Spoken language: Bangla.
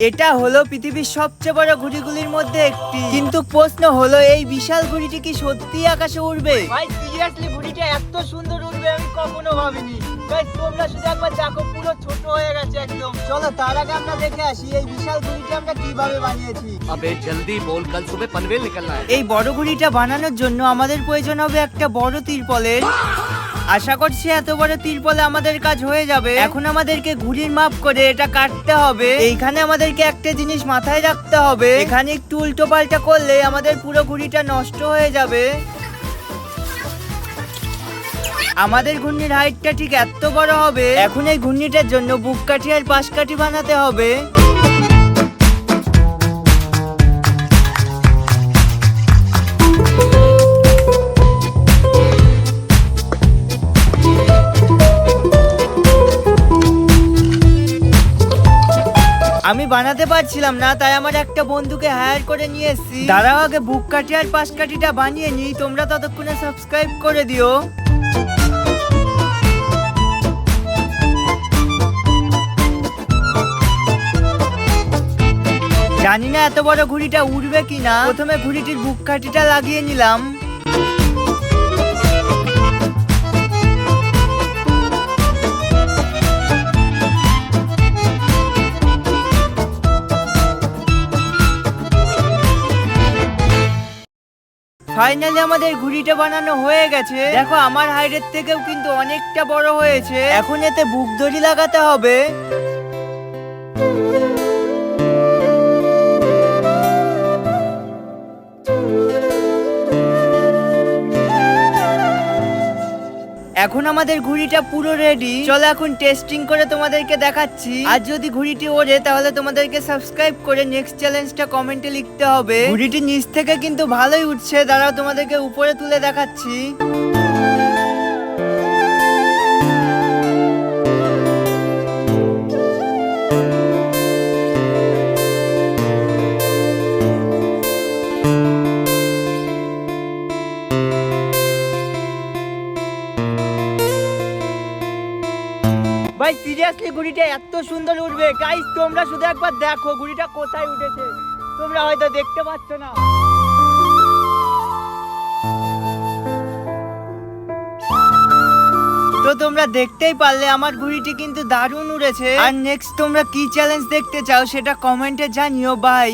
এটা হলো পৃথিবীর সবচেয়ে বড় ঘুড়িগুলির মধ্যে একটি, কিন্তু প্রশ্ন হলো এই বিশাল ঘুড়িটি কি সত্যি আকাশে উড়বে? ভাই সিরিয়াসলি ঘুড়িটা এত সুন্দর উড়বে আমি কখনো ভাবিনি। ভাই তোমরা শুধু একবার দেখো, পুরো ছোট হয়ে গেছে একদম। চলো তার আগে আমরা দেখে আসি এই বিশাল ঘুড়িটা আমরা কিভাবে বানিয়েছি। अबे जल्दी बोल, कल सुबह पनवेल निकलना है। এই বড় ঘুড়িটা বানানোর জন্য আমাদের প্রয়োজন হবে একটা বড় তিরপলের। আশা করছি এত বড় তিরপলে আমাদের কাজ হয়ে যাবে। এখন আমাদেরকে ঘুড়ির মাপ করে এটা কাটতে হবে। এইখানে আমাদেরকে একটা জিনিস মাথায় রাখতে হবে, এখানে একটু উল্টো পাল্টা করলে আমাদের পুরো ঘুড়িটা নষ্ট হয়ে যাবে। আমাদের ঘূর্ণির হাইটটা ঠিক এত বড় হবে। এখন এই ঘূর্ণিটার জন্য বুক কাঠি আর পাশ কাঠি বানাতে হবে। আমি বানাতে পারছিলাম না, তাই আমার একটা বন্ধুকে হায়ার করে নিয়ে এসেছি। দাঁড়াও আগে বুক কাঠি আর পাশ কাঠিটা বানিয়ে নিই, তোমরা ততক্ষণে সাবস্ক্রাইব করে দিও। জানি না এত বড় ঘুড়িটা উড়বে কিনা। প্রথমে ঘুড়িটির বুক কাঠিটা লাগিয়ে নিলাম। ফাইনালি আমাদের ঘুড়িটা বানানো হয়ে গেছে। দেখো আমার হাইটের থেকেও কিন্তু অনেকটা বড় হয়েছে। এখন এতে বুক দড়ি লাগাতে হবে। এখন আমাদের ঘুড়িটা পুরো রেডি। চলো এখন টেস্টিং করে তোমাদেরকে দেখাচ্ছি। আর যদি ঘুড়িটি ওড়ে তাহলে তোমাদেরকে সাবস্ক্রাইব করে নেক্সট চ্যালেঞ্জটা কমেন্টে লিখতে হবে। ঘুড়িটি নিচ থেকে কিন্তু ভালোই উঠছে, দাঁড়াও তোমাদেরকে উপরে তুলে দেখাচ্ছি। ভাই সিরিয়াসলি ঘুড়িটা এত সুন্দর উঠবে। গাইস তোমরা শুধু একবার দেখো ঘুড়িটা কোথায় উঠেছে, তোমরা হয়তো দেখতে পাচ্ছ না। তো তোমরা দেখতেই পারলে আমার ঘুড়িটি কিন্তু দারুণ উড়েছে। আর নেক্সট তোমরা কি চ্যালেঞ্জ দেখতে চাও সেটা কমেন্টে জানিও। বাই।